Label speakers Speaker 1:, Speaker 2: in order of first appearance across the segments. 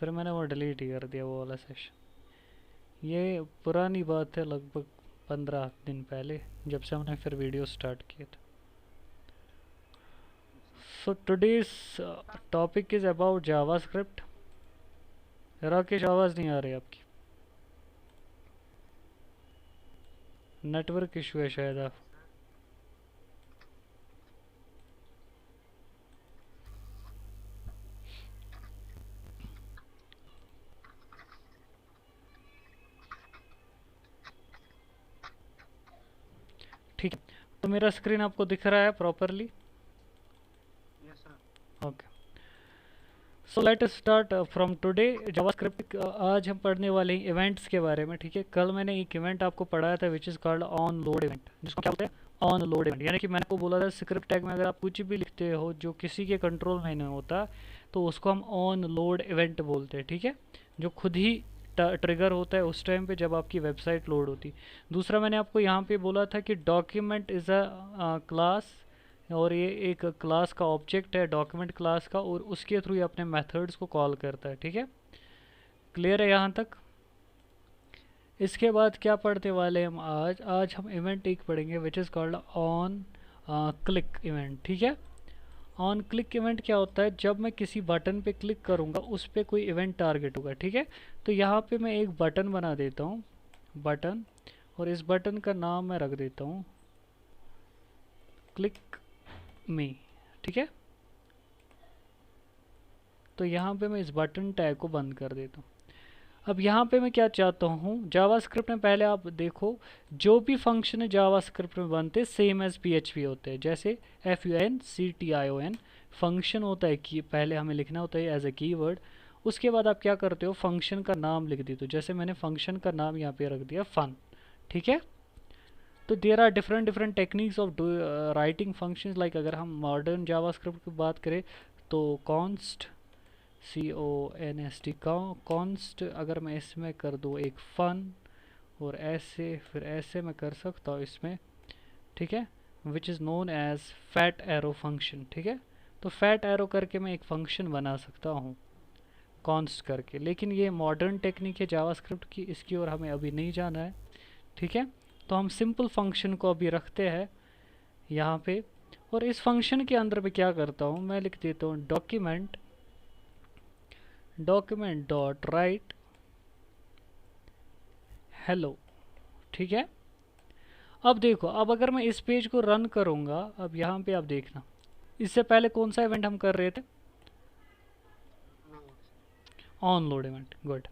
Speaker 1: फिर मैंने वो डिलीट ही कर दिया वो वाला सेशन। ये पुरानी बात है, लगभग 15 दिन पहले जब से हमने फिर वीडियो स्टार्ट किए थे। So today's topic is about JavaScript. Rakesh, आवाज़ नहीं आ रही आपकी, नेटवर्क इशू है शायद। आप ठीक है, तो मेरा स्क्रीन आपको दिख रहा है properly? Okay, so let us start from today JavaScript. आज हम पढ़ने वाले हैं इवेंट्स के बारे में। ठीक है, कल मैंने एक इवेंट आपको पढ़ाया था विच is called on load event, जिसको क्या बोलते हैं ऑन लोड इवेंट। यानी कि मैंने आपको बोला था स्क्रिप्ट टैग में अगर आप कुछ भी लिखते हो जो किसी के कंट्रोल में नहीं होता तो उसको हम ऑन लोड इवेंट बोलते हैं। ठीक है, जो खुद ही ट्रिगर होता है उस टाइम पे जब आपकी वेबसाइट लोड होती। दूसरा मैंने आपको यहाँ पे बोला था कि डॉक्यूमेंट इज़ अ क्लास, और ये एक क्लास का ऑब्जेक्ट है डॉक्यूमेंट क्लास का, और उसके थ्रू ये अपने मेथड्स को कॉल करता है। ठीक है, क्लियर है यहाँ तक? इसके बाद क्या पढ़ने वाले हम आज हम इवेंट एक पढ़ेंगे विच is called on click event. ठीक है, ऑन क्लिक इवेंट क्या होता है? जब मैं किसी बटन पे क्लिक करूँगा उस पर कोई इवेंट टारगेट होगा। ठीक है, तो यहाँ पे मैं एक बटन बना देता हूँ, बटन, और इस बटन का नाम मैं रख देता हूँ क्लिक मी। ठीक है, तो यहाँ पे मैं इस बटन टैग को बंद कर देता हूँ। अब यहाँ पे मैं क्या चाहता हूँ, जावास्क्रिप्ट में पहले आप देखो जो भी फंक्शन है जावास्क्रिप्ट में बनते सेम एज पीएचपी होते हैं। जैसे FUNCTION फंक्शन होता है कि पहले हमें लिखना होता है एज ए कीवर्ड, उसके बाद आप क्या करते हो फंक्शन का नाम लिख देते हो। जैसे मैंने फंक्शन का नाम यहाँ पे रख दिया फन। ठीक है, तो there are different different techniques of writing functions. Like अगर हम मॉडर्न जावास्क्रिप्ट की बात करें तो कॉन्स्ट CONST कॉन्स्ट, अगर मैं इसमें कर दूँ एक फन और ऐसे फिर ऐसे मैं कर सकता हूँ इसमें। ठीक है, which is known as fat arrow function. ठीक है, तो फैट एरो करके मैं एक फंक्शन बना सकता हूँ कॉन्स्ट करके। लेकिन ये मॉडर्न टेक्निक है जावास्क्रिप्ट की, इसकी ओर हमें अभी नहीं जाना है। ठीक है, तो हम सिंपल फंक्शन को अभी रखते हैं यहाँ पे, और इस फंक्शन के अंदर मैं क्या करता हूँ, मैं लिख देता हूँ डॉक्यूमेंट डॉट राइट हेलो। ठीक है, अब देखो, अब अगर मैं इस पेज को रन करूँगा, अब यहाँ पे आप देखना, इससे पहले कौन सा इवेंट हम कर रहे थे? On load event. गुड,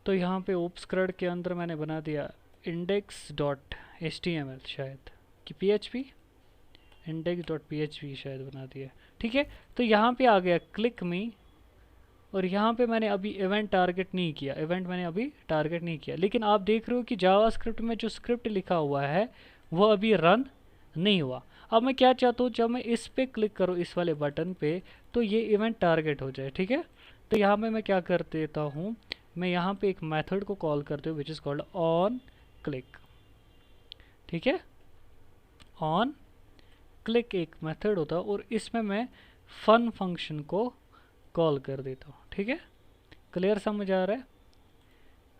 Speaker 1: तो यहाँ पे ओप्सक्रेड के अंदर मैंने बना दिया index.html शायद कि PHP, index.php शायद बना दिया। ठीक है, तो यहाँ पे आ गया क्लिक मी, और यहाँ पे मैंने अभी इवेंट टारगेट नहीं किया, इवेंट मैंने अभी टारगेट नहीं किया। लेकिन आप देख रहे हो कि जावास्क्रिप्ट में जो स्क्रिप्ट लिखा हुआ है वो अभी रन नहीं हुआ। अब मैं क्या चाहता हूँ, जब मैं इस पे क्लिक करूँ इस वाले बटन पे तो ये इवेंट टारगेट हो जाए। ठीक है, तो यहाँ पे मैं क्या कर देता हूँ, मैं यहाँ पे एक मेथड को कॉल करते हुए विच इज़ कॉल्ड ऑन क्लिक। ठीक है, ऑन क्लिक एक मेथड होता है और इसमें मैं फन फंक्शन को कॉल कर देता हूँ। ठीक है, क्लियर समझ आ रहा है?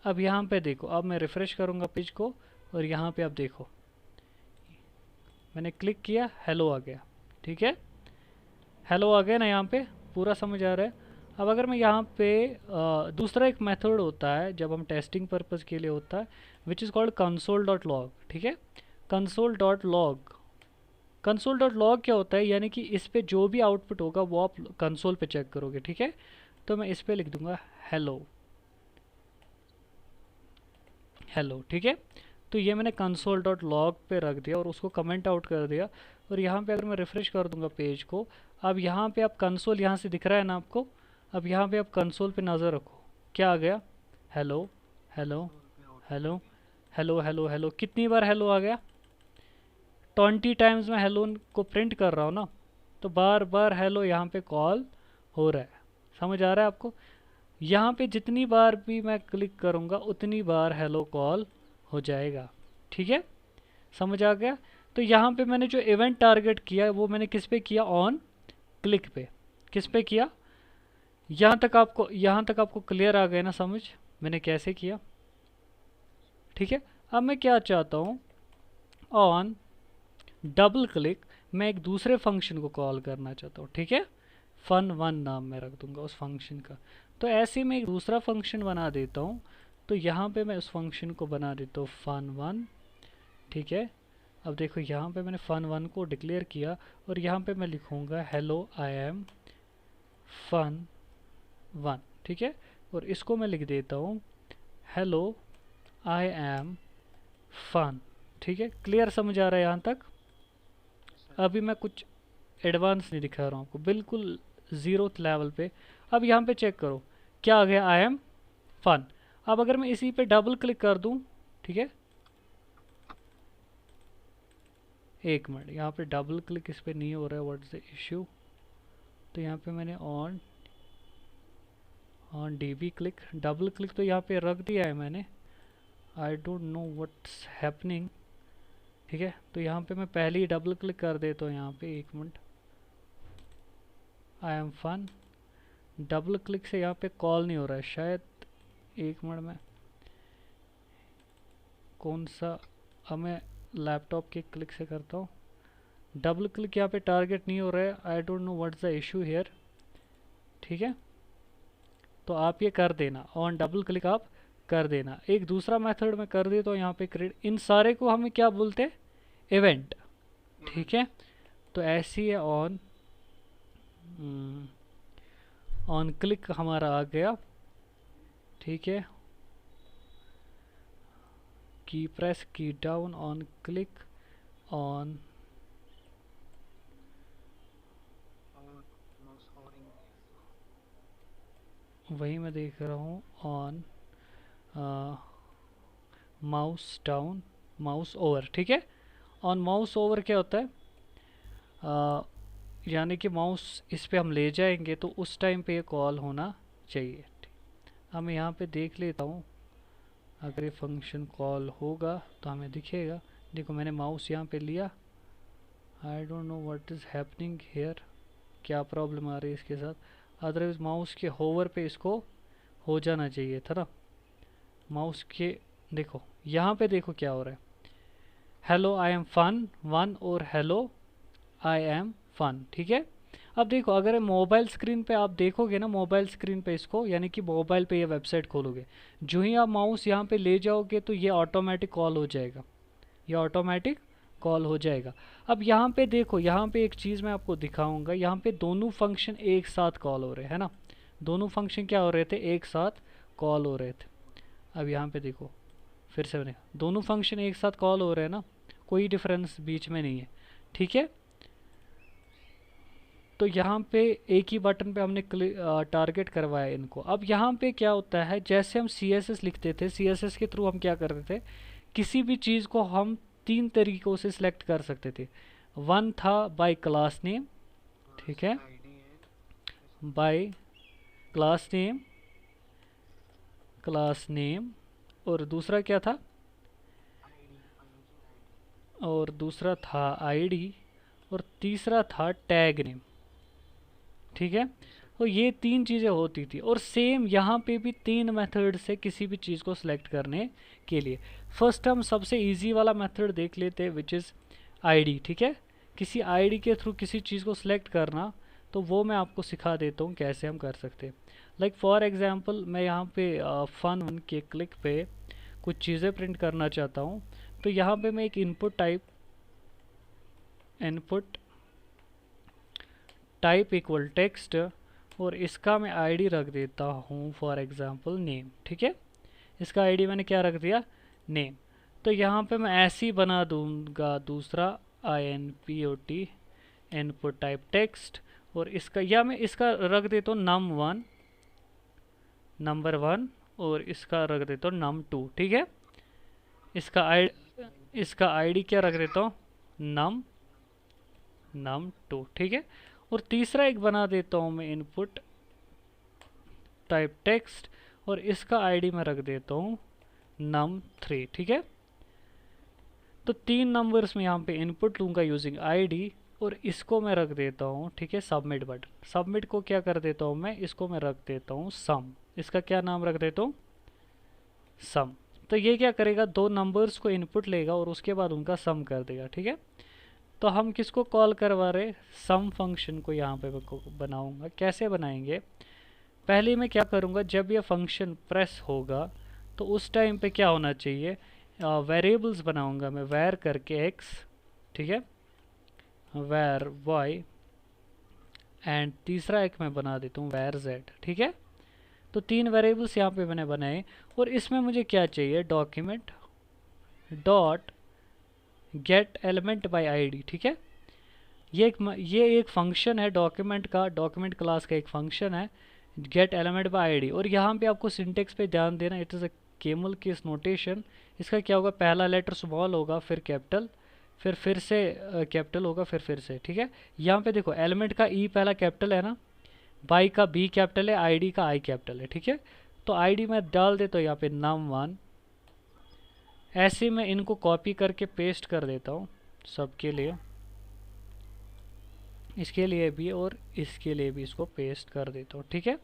Speaker 1: अब यहाँ पे देखो, अब मैं रिफ़्रेश करूँगा पेज को और यहाँ पे आप देखो मैंने क्लिक किया, हेलो आ गया। ठीक है, हेलो आ गया ना, यहाँ पे पूरा समझ आ रहा है? अब अगर मैं यहाँ पे दूसरा एक मेथड होता है जब हम टेस्टिंग पर्पज़ के लिए होता है विच इज़ कॉल्ड console.log। ठीक है, console.log, console.log क्या होता है, यानी कि इस पे जो भी आउटपुट होगा वो आप कंसोल पे चेक करोगे। ठीक है, तो मैं इस पे लिख दूंगा हेलो हेलो। ठीक है, तो ये मैंने console.log पे रख दिया और उसको कमेंट आउट कर दिया। और यहाँ पे अगर मैं रिफ़्रेश कर दूंगा पेज को, अब यहाँ पे आप कंसोल यहाँ से दिख रहा है ना आपको, अब यहाँ पे आप कंसोल पे नज़र रखो, क्या आ गया? Hello hello hello hello hello hello. कितनी बार हेलो आ गया? 20 टाइम्स मैं हेलो को प्रिंट कर रहा हूँ ना, तो बार बार हेलो यहाँ पे कॉल हो रहा है। समझ आ रहा है आपको? यहाँ पे जितनी बार भी मैं क्लिक करूँगा उतनी बार हेलो कॉल हो जाएगा। ठीक है, समझ आ गया? तो यहाँ पे मैंने जो इवेंट टारगेट किया वो मैंने किस पे किया? ऑन क्लिक पे। किस पे किया? यहाँ तक आपको क्लियर आ गया ना समझ मैंने कैसे किया? ठीक है। अब मैं क्या चाहता हूँ, ऑन डबल क्लिक मैं एक दूसरे फंक्शन को कॉल करना चाहता हूँ। ठीक है, fun1 नाम मैं रख दूंगा उस फंक्शन का। तो ऐसे मैं एक दूसरा फंक्शन बना देता हूँ। तो यहाँ पे मैं उस फंक्शन को बना देता हूँ fun1। ठीक है, अब देखो यहाँ पे मैंने fun1 को डिक्लेयर किया और यहाँ पे मैं लिखूँगा हेलो आई एम fun1। ठीक है, और इसको मैं लिख देता हूँ हेलो आई एम फन। ठीक है, क्लियर समझ आ रहा है यहाँ तक? अभी मैं कुछ एडवांस नहीं दिखा रहा हूँ आपको, बिल्कुल ज़ीरोथ लेवल पे। अब यहाँ पे चेक करो क्या आ गया, आई एम फन। अब अगर मैं इसी पे डबल क्लिक कर दूँ, ठीक है, एक मिनट, यहाँ पे डबल क्लिक इस पे नहीं हो रहा है, व्हाट इज़ द इशू? तो यहाँ पे मैंने on dB click, double click तो यहाँ पे रख दिया है मैंने, I don't know what's happening. ठीक है, तो यहाँ पे मैं पहले ही डबल क्लिक कर देता हूँ यहाँ पे, एक minute, I am fun. Double click से यहाँ पे कॉल नहीं हो रहा है शायद, एक मिनट में कौन सा, अब मैं लैपटॉप के क्लिक से करता हूँ। डबल क्लिक यहाँ पे टारगेट नहीं हो रहा है, I don't know what's the issue here. ठीक है, तो आप ये कर देना, ऑन डबल क्लिक आप कर देना। एक दूसरा मेथड मैं कर देता हूँ यहाँ पे क्रिएट, इन सारे को हमें क्या बोलते हैं, इवेंट। ठीक है, तो ऐसी है ऑन ऑन क्लिक हमारा आ गया। ठीक है, की प्रेस की डाउन ऑन क्लिक ऑन, वही मैं देख रहा हूँ, on mouse down mouse over. ठीक है, ऑन माउस ओवर क्या होता है, यानी कि माउस इस पे हम ले जाएंगे तो उस टाइम पे ये कॉल होना चाहिए। अब मैं यहाँ पे देख लेता हूँ, अगर ये फंक्शन कॉल होगा तो हमें दिखेगा। देखो मैंने माउस यहाँ पे लिया, I don't know what is happening here, क्या प्रॉब्लम आ रही है इसके साथ। अदरवाइज माउस के होवर पे इसको हो जाना चाहिए था ना, माउस के, देखो यहाँ पे देखो क्या हो रहा है, hello I am fun one और हेलो आई एम फन। ठीक है, अब देखो अगर मोबाइल स्क्रीन पे आप देखोगे ना, मोबाइल स्क्रीन पे इसको, यानी कि मोबाइल पे ये वेबसाइट खोलोगे, जो ही आप माउस यहाँ पे ले जाओगे तो ये ऑटोमेटिक कॉल हो जाएगा, ये ऑटोमेटिक कॉल हो जाएगा। अब यहाँ पे देखो, यहाँ पे एक चीज़ मैं आपको दिखाऊंगा, यहाँ पे दोनों फंक्शन एक साथ कॉल हो रहे हैं ना, दोनों फंक्शन क्या हो रहे थे, एक साथ कॉल हो रहे थे। अब यहाँ पे देखो फिर से मैंने, दोनों फंक्शन एक साथ कॉल हो रहे हैं ना, कोई डिफरेंस बीच में नहीं है। ठीक है, तो यहाँ पे एक ही बटन पे हमने टारगेट करवाया इनको। अब यहाँ पे क्या होता है, जैसे हम CSS लिखते थे, CSS के थ्रू हम क्या करते थे, किसी भी चीज़ को हम तीन तरीक़ों से सिलेक्ट कर सकते थे। वन था बाय क्लास नेम, ठीक है, बाय क्लास नेम, और दूसरा क्या था, और दूसरा था आईडी, और तीसरा था टैग नेम। ठीक है, तो ये तीन चीज़ें होती थी, और सेम यहाँ पे भी तीन मेथड से किसी भी चीज़ को सिलेक्ट करने के लिए। फर्स्ट हम सबसे इजी वाला मेथड देख लेते हैं, विच इज़ आईडी। ठीक है, किसी आईडी के थ्रू किसी चीज़ को सिलेक्ट करना, तो वो मैं आपको सिखा देता हूँ कैसे हम कर सकते हैं। लाइक फॉर एग्जांपल मैं यहाँ पे fun1 के क्लिक पे कुछ चीज़ें प्रिंट करना चाहता हूँ, तो यहाँ पे मैं एक इनपुट टाइप इक्वल टेक्स्ट, और इसका मैं आईडी रख देता हूँ फॉर एग्जांपल नेम। ठीक है, इसका आईडी मैंने क्या रख दिया, नेम। तो यहाँ पे मैं ऐसे ही बना दूंगा दूसरा INPOT इनपुट टाइप टेक्स्ट, और इसका, या मैं इसका रख देता हूँ नंबर वन, और इसका रख देता हूँ num2। ठीक है, इसका आईडी क्या रख देता हूँ, num2। ठीक है, और तीसरा एक बना देता हूँ मैं इनपुट टाइप टेक्स्ट, और इसका आईडी मैं रख देता हूँ num3। ठीक है, तो तीन नंबर्स में यहाँ पे इनपुट लूँगा यूजिंग आईडी, और इसको मैं रख देता हूँ, ठीक है, सबमिट बटन। सबमिट को क्या कर देता हूँ मैं, इसको मैं रख देता हूँ सम। इसका क्या नाम रख देता हूँ, सम। तो ये क्या करेगा, दो नंबर्स को इनपुट लेगा और उसके बाद उनका सम कर देगा, ठीक है। तो हम किसको कॉल करवा रहे, सम फंक्शन को यहाँ पे बनाऊंगा। कैसे बनाएंगे, पहले मैं क्या करूँगा, जब ये फंक्शन प्रेस होगा तो उस टाइम पे क्या होना चाहिए, वेरिएबल्स बनाऊंगा मैं, वैर करके x, ठीक है, वैर y, एंड तीसरा एक मैं बना देता हूँ वैर z, ठीक है। तो तीन वेरिएबल्स यहाँ पे मैंने बनाए और इसमें मुझे क्या चाहिए, document dot gate element by ID, ठीक है। ये एक फंक्शन है डॉक्यूमेंट का, डॉक्यूमेंट क्लास का एक फंक्शन है गेट एलिमेंट बाय आईडी। और यहाँ पे आपको सिंटेक्स पे ध्यान देना, it is a camel case notation. इसका क्या होगा, पहला लेटर स्मॉल होगा, फिर कैपिटल, फिर से कैपिटल होगा, फिर से, ठीक है। यहाँ पे देखो एलिमेंट का ई पहला कैपिटल है ना, बाई का बी कैपिटल है, आईडी का आई कैपिटल है, ठीक है। तो आईडी मैं डाल देता हूँ यहाँ पे num1। ऐसे मैं इनको कॉपी करके पेस्ट कर देता हूँ सबके लिए, इसके लिए भी और इसके लिए भी इसको पेस्ट कर देता हूँ, ठीक है।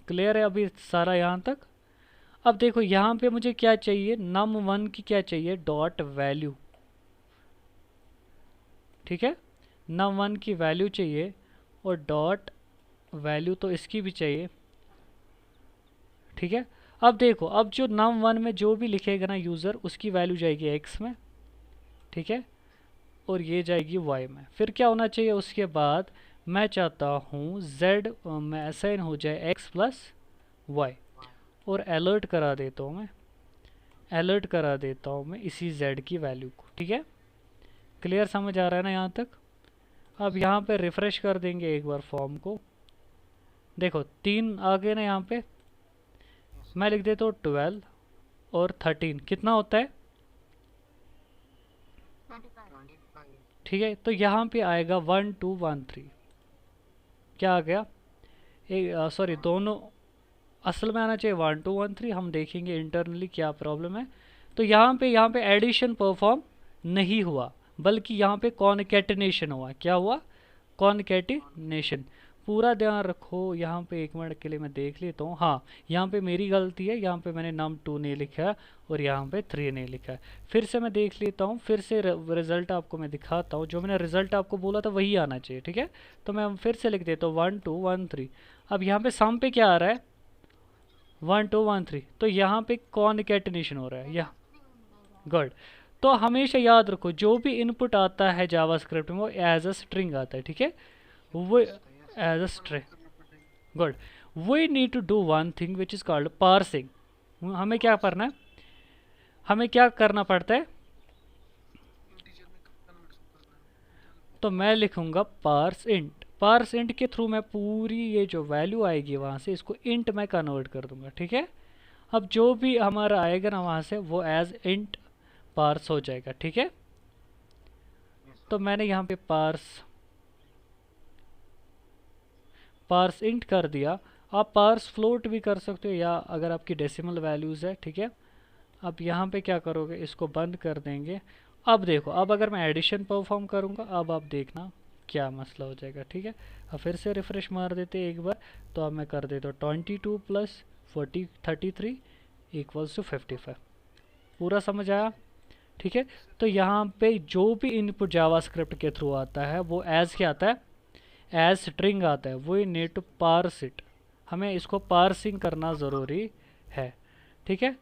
Speaker 1: क्लियर है अभी सारा यहाँ तक। अब देखो यहाँ पे मुझे क्या चाहिए, num1 की क्या चाहिए, डॉट वैल्यू, ठीक है। num1 की वैल्यू चाहिए और डॉट वैल्यू तो इसकी भी चाहिए, ठीक है। अब देखो, अब जो num1 में जो भी लिखेगा ना यूज़र, उसकी वैल्यू जाएगी x में, ठीक है, और ये जाएगी y में। फिर क्या होना चाहिए उसके बाद, मैं चाहता हूँ z में असाइन हो जाए x प्लस वाई, और अलर्ट करा देता हूँ मैं, अलर्ट करा देता हूँ मैं इसी z की वैल्यू को, ठीक है। क्लियर समझ आ रहा है ना यहाँ तक। अब यहाँ पे रिफ़्रेश कर देंगे एक बार फॉर्म को, देखो 3 आ गए ना यहाँ पे। मैं लिख देता हूँ 12 और 13 कितना होता है, ठीक है। तो यहाँ पे आएगा 1 2 1 3, क्या आ गया, सॉरी दोनों असल में आना चाहिए 1 2 1 3, हम देखेंगे इंटरनली क्या प्रॉब्लम है। तो यहाँ पे एडिशन परफॉर्म नहीं हुआ, बल्कि यहाँ पे कॉन्कैटिनेशन हुआ। क्या हुआ, कॉन्कैटिनेशन। पूरा ध्यान रखो, यहाँ पे एक मिनट के लिए मैं देख लेता हूँ। हाँ, यहाँ पे मेरी गलती है, यहाँ पे मैंने num2 नहीं लिखा है और यहाँ पे 3 नहीं लिखा है। फिर से मैं देख लेता हूँ, फिर से रिज़ल्ट आपको मैं दिखाता हूँ। जो मैंने रिज़ल्ट आपको बोला था वही आना चाहिए, ठीक है। तो मैं फिर से लिख देता हूँ 1 2 1 3। अब यहाँ पे सम पे क्या आ रहा है, 1 2 1 3, तो यहाँ पे कॉन्कैटिनेशन हो रहा है, या गुड। तो हमेशा याद रखो, जो भी इनपुट आता है जावास्क्रिप्ट में वो एज अ स्ट्रिंग आता है, ठीक है, वो as a string. Good. We need to do one thing which is called parsing. हमें क्या करना है, हमें क्या करना पड़ता है, तो मैं लिखूंगा पार्स इंट। पार्स इंट के थ्रू मैं पूरी ये जो वैल्यू आएगी वहाँ से इसको इंट में कन्वर्ट कर दूंगा, ठीक है। अब जो भी हमारा आएगा ना वहाँ से वो एज इंट पार्स हो जाएगा, ठीक है। तो मैंने यहाँ पे पार्स इंट कर दिया। आप पार्स फ्लोट भी कर सकते हो, या अगर आपकी डेसिमल वैल्यूज़ है, ठीक है। अब यहाँ पे क्या करोगे, इसको बंद कर देंगे। अब देखो, अब अगर मैं एडिशन परफॉर्म करूँगा, अब आप देखना क्या मसला हो जाएगा, ठीक है। अब फिर से रिफ़्रेश मार देते एक बार, तो अब मैं कर देता हूँ 22 प्लस 33 इक्वल्स टू 55। पूरा समझ आया, ठीक है। तो यहाँ पे जो भी इनपुट जावास्क्रिप्ट के थ्रू आता है वो एज क्या आता है, एज स्ट्रिंग आता है। We need to parse it, हमें इसको पार्सिंग करना ज़रूरी है, ठीक है।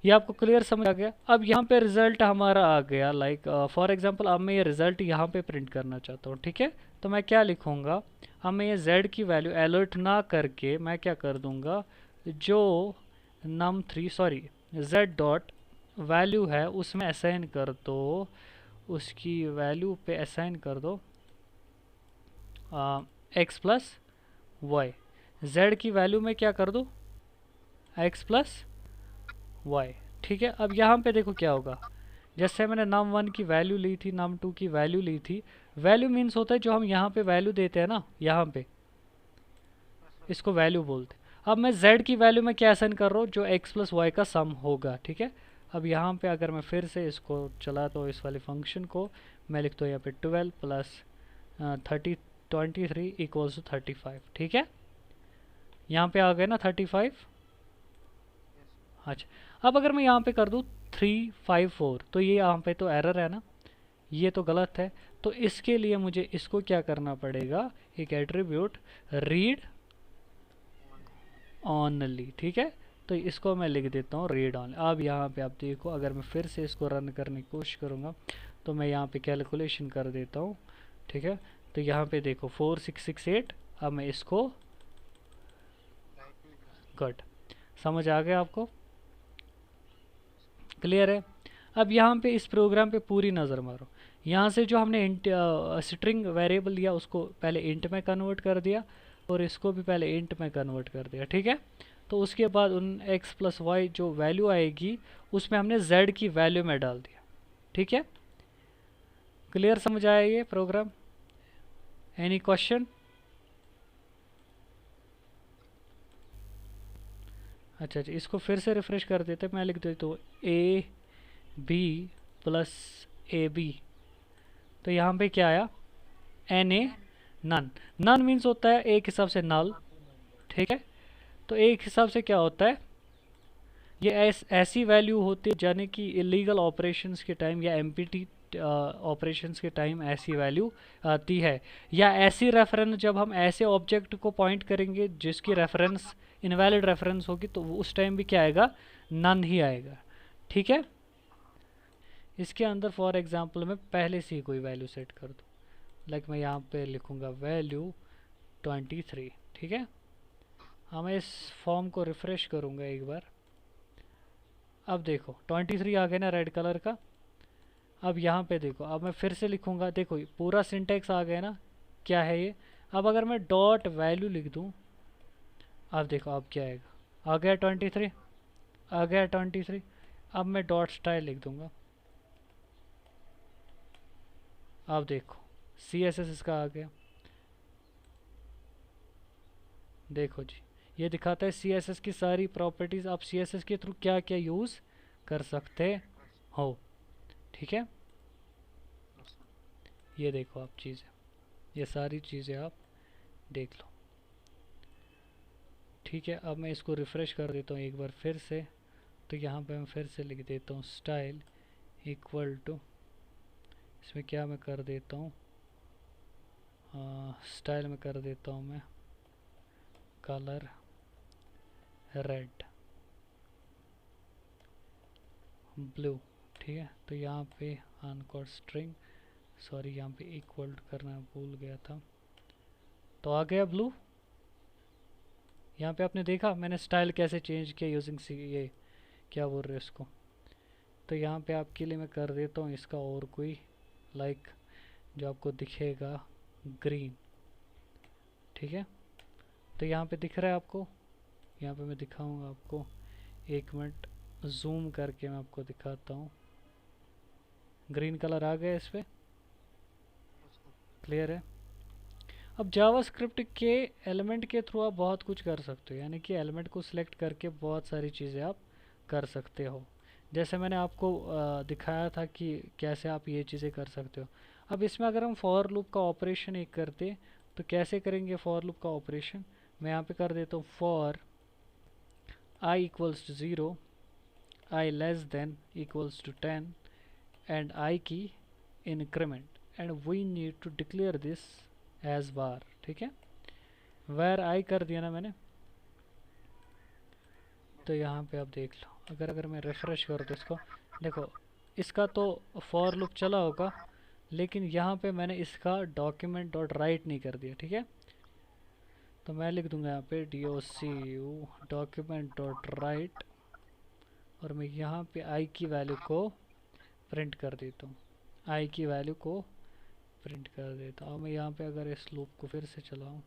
Speaker 1: ये आपको क्लियर समझ आ गया। अब यहाँ पे रिज़ल्ट हमारा आ गया, लाइक फॉर एग्जांपल अब मैं ये रिज़ल्ट यहाँ पे प्रिंट करना चाहता हूँ, ठीक है। तो मैं क्या लिखूँगा, अब मैं ये z की वैल्यू अलर्ट ना करके मैं क्या कर दूँगा, जो num3 sorry z dot value है उसमें असाइन कर दो, उसकी वैल्यू पे असाइन कर दो x प्लस वाई। z की वैल्यू में क्या कर दो, x प्लस वाई, ठीक है। अब यहाँ पे देखो क्या होगा, जैसे मैंने num1 की वैल्यू ली थी, num2 की वैल्यू ली थी। वैल्यू मीन्स होता है जो हम यहाँ पे वैल्यू देते हैं ना, यहाँ पे इसको वैल्यू बोलते हैं। अब मैं z की वैल्यू में क्या असाइन कर रहा हूँ, जो x प्लस वाई का सम होगा, ठीक है। अब यहाँ पे अगर मैं फिर से इसको चलाता हूँ, इस वाले फंक्शन को, मैं लिखता हूँ यहाँ पे 12 प्लस 23 इक्वल्स टू 35, ठीक है। यहाँ पे आ गए ना 35। अच्छा, अब अगर मैं यहाँ पे कर दूँ 354, तो ये यहाँ पे तो एरर है ना, ये तो गलत है। तो इसके लिए मुझे इसको क्या करना पड़ेगा, एक एट्रीब्यूट रीड ऑनली, ठीक है। तो इसको मैं लिख देता हूँ रीड ऑनली। अब यहाँ पे आप देखो, अगर मैं फिर से इसको रन करने की कोशिश करूँगा तो मैं यहाँ पे कैलकुलेशन कर देता हूँ, ठीक है। तो यहाँ पे देखो 4668। अब मैं इसको, गुड, समझ आ गया आपको, क्लियर है। अब यहाँ पे इस प्रोग्राम पे पूरी नज़र मारो। यहाँ से जो हमने स्ट्रिंग वेरिएबल लिया उसको पहले इंट में कन्वर्ट कर दिया, और इसको भी पहले इंट में कन्वर्ट कर दिया, ठीक है। तो उसके बाद उन x प्लस वाई जो वैल्यू आएगी उसमें हमने z की वैल्यू में डाल दिया, ठीक है। क्लियर, समझ आया ये प्रोग्राम? Any question? अच्छा, इसको फिर से रिफ्रेश कर देते, मैं लिख देता हूँ A B plus A B. तो यहाँ पे क्या आया, N A NaN. NaN means होता है एक हिसाब से नल, ठीक है। तो एक हिसाब से क्या होता है, ये ऐसी वैल्यू होती है यानी कि इलीगल ऑपरेशंस के टाइम या एमपीटी ऑपरेशंस के टाइम ऐसी वैल्यू आती है। या ऐसी रेफरेंस जब हम ऐसे ऑब्जेक्ट को पॉइंट करेंगे जिसकी रेफरेंस इनवैलिड रेफरेंस होगी, तो उस टाइम भी क्या आएगा, नन ही आएगा, ठीक है। इसके अंदर फॉर एग्जांपल मैं पहले से ही कोई वैल्यू सेट कर दूँ, लाइक मैं यहाँ पे लिखूँगा वैल्यू 23, ठीक है। हाँ, मैं इस फॉर्म को रिफ़्रेश करूँगा एक बार। अब देखो 23 आ गया ना रेड कलर का। अब यहाँ पे देखो, अब मैं फिर से लिखूँगा, देखो पूरा सिंटेक्स आ गया ना, क्या है ये। अब अगर मैं डॉट वैल्यू लिख दूँ, अब देखो अब क्या आएगा, आ गया 23, आ गया 23। अब मैं डॉट स्टाइल लिख दूँगा, अब देखो CSS इसका आ गया, देखो जी, ये दिखाता है CSS की सारी प्रॉपर्टीज़। आप CSS के थ्रू क्या क्या यूज़ कर सकते हो, ठीक है। ये देखो आप चीज़ें, ये सारी चीज़ें आप देख लो, ठीक है। अब मैं इसको रिफ़्रेश कर देता हूँ एक बार फिर से। तो यहाँ पे मैं फिर से लिख देता हूँ स्टाइल इक्वल टू, इसमें क्या मैं कर देता हूँ, स्टाइल में कर देता हूँ मैं कलर रेड ब्लू, ठीक है। तो यहाँ पे अनकोड स्ट्रिंग, सॉरी यहाँ पे इक्वल करना भूल गया था, तो आ गया ब्लू। यहाँ पे आपने देखा मैंने स्टाइल कैसे चेंज किया यूजिंग ये क्या बोल रहे हैं इसको। तो यहाँ पे आपके लिए मैं कर देता हूँ इसका और कोई लाइक जो आपको दिखेगा ग्रीन, ठीक है। तो यहाँ पे दिख रहा है आपको, यहाँ पे मैं दिखाऊंगा आपको, एक मिनट जूम करके मैं आपको दिखाता हूँ। ग्रीन कलर आ गया इस पर, क्लियर है। अब जावास्क्रिप्ट के एलिमेंट के थ्रू आप बहुत कुछ कर सकते हो, यानी कि एलिमेंट को सिलेक्ट करके बहुत सारी चीज़ें आप कर सकते हो। जैसे मैंने आपको दिखाया था कि कैसे आप ये चीज़ें कर सकते हो। अब इसमें अगर हम फॉर लूप का ऑपरेशन एक करते तो कैसे करेंगे फॉर लूप का ऑपरेशन, मैं यहाँ पे कर देता हूँ for I equals to 0, I less then equals to 10 and I की increment, and we need to declare this as var, ठीक है। वेर आई कर दिया ना मैंने। तो यहाँ पे आप देख लो, अगर मैं रिफ्रेश कर दूँ इसको, देखो इसका तो फॉर लूप चला होगा, लेकिन यहाँ पे मैंने इसका डॉक्यूमेंट डॉट राइट नहीं कर दिया, ठीक है। तो मैं लिख दूंगा यहाँ पे docu डॉक्यूमेंट डॉट राइट, और मैं यहाँ पे आई की वैल्यू को प्रिंट कर देता हूँ, आई की वैल्यू को प्रिंट कर देता हूँ। मैं यहाँ पे अगर इस लूप को फिर से चलाऊँ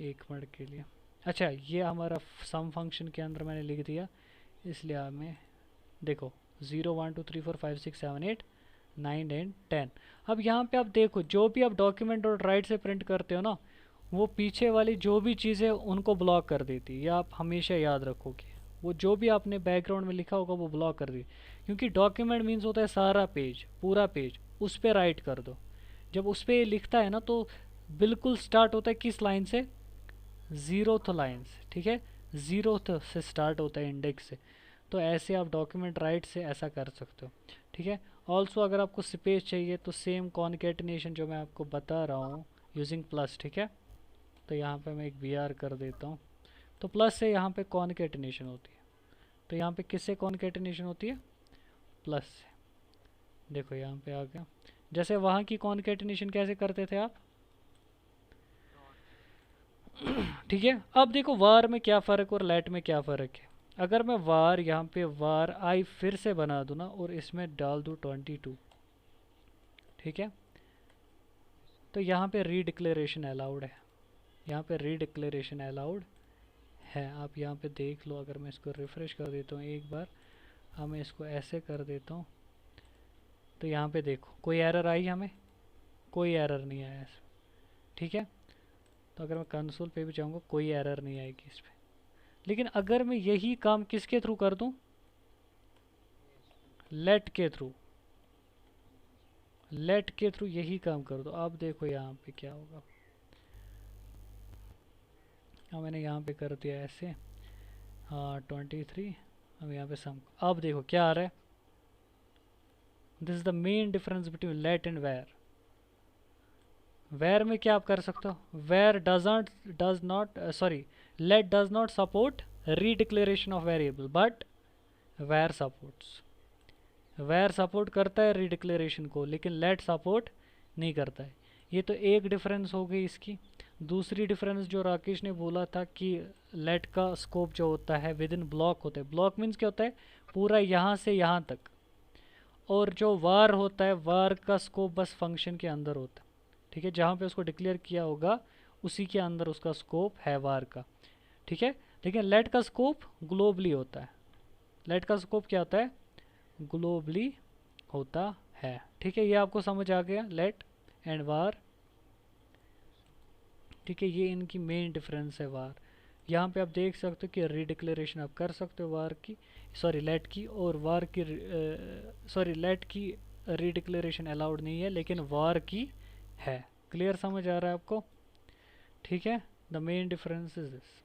Speaker 1: एक मिनट के लिए, अच्छा ये हमारा सम फंक्शन के अंदर मैंने लिख दिया, इसलिए हमें देखो 0 1 2 3 4 5 6 7 8 9 एंड 10। अब यहाँ पे आप देखो जो भी आप डॉक्यूमेंट डॉट राइट से प्रिंट करते हो ना, वो पीछे वाली जो भी चीज़ें उनको ब्लॉक कर देती है, ये आप हमेशा याद रखोगे। वो जो भी आपने बैकग्राउंड में लिखा होगा वो ब्लॉक कर दी, क्योंकि डॉक्यूमेंट मीन्स होता है सारा पेज, पूरा पेज, उस पर राइट कर दो। जब उस पर लिखता है ना तो बिल्कुल स्टार्ट होता है किस लाइन से, ज़ीरोथ लाइन से, ठीक है, ज़ीरोथ से स्टार्ट होता है इंडेक्स से। तो ऐसे आप डॉक्यूमेंट राइट से ऐसा कर सकते हो, ठीक है। ऑल्सो अगर आपको स्पेस चाहिए तो सेम कॉन्केटिनेशन जो मैं आपको बता रहा हूँ यूजिंग प्लस, ठीक है। तो यहाँ पे मैं एक वी आर कर देता हूँ। तो प्लस से यहाँ पे कॉन्केटिनेशन होती है। तो यहाँ पे किससे कॉन्केटिनेशन होती है, प्लस से। देखो यहाँ पे आ गया। जैसे वहाँ की कॉन्केटिनेशन कैसे करते थे आप, ठीक है। अब देखो वार में क्या फ़र्क और लेट में क्या फ़र्क है। अगर मैं वार यहाँ पे वार आई फिर से बना दूँ ना और इसमें डाल दूँ 22, ठीक है, तो यहाँ पे रीडिक्लेरेशन अलाउड है, यहाँ पे रीडिक्लेरेशन अलाउड है। आप यहाँ पे देख लो। अगर मैं इसको रिफ़्रेश कर देता हूँ एक बार, हाँ मैं इसको ऐसे कर देता हूँ, तो यहाँ पे देखो कोई एरर आई, हमें कोई एरर नहीं आया इसमें, ठीक है। तो अगर मैं कंसोल पे भी जाऊँगा कोई एरर नहीं आएगी इस पर। लेकिन अगर मैं यही काम किसके थ्रू कर दूँ, लेट के थ्रू, लेट के थ्रू यही काम कर दो, आप देखो यहाँ पे क्या होगा। हाँ मैंने यहाँ पे कर दिया ऐसे, हाँ 23। अब यहाँ पे सम, अब देखो क्या आ रहा है। This is the main difference between let and var. Var में क्या आप कर सकते हो, var does not sorry, let does not support redeclaration of variable but var supports. Var support करता है रीडिक्लेरेशन को, लेकिन लेट सपोर्ट नहीं करता है। ये तो एक डिफरेंस हो गई इसकी। दूसरी डिफरेंस जो राकेश ने बोला था कि लेट का स्कोप जो होता है विद इन ब्लॉक होता है, ब्लॉक मीन्स क्या होता है, पूरा यहाँ से यहाँ तक। और जो वार होता है, वार का स्कोप बस फंक्शन के अंदर होता है, ठीक है, जहाँ पे उसको डिक्लेयर किया होगा उसी के अंदर उसका स्कोप है वार का, ठीक है। लेकिन लेट का स्कोप ग्लोबली होता है। लेट का स्कोप क्या होता है, ग्लोबली होता है, ठीक है। ये आपको समझ आ गया, लेट एंड वार, ठीक है। ये इनकी मेन डिफरेंस है वार। यहाँ पे आप देख सकते हो कि रीडिक्लेरेशन आप कर सकते हो वार की, सॉरी लेट की, और वार की सॉरी लेट की रीडिक्लेरेशन अलाउड नहीं है लेकिन वार की है। क्लियर समझ आ रहा है आपको, ठीक है। The main difference is this.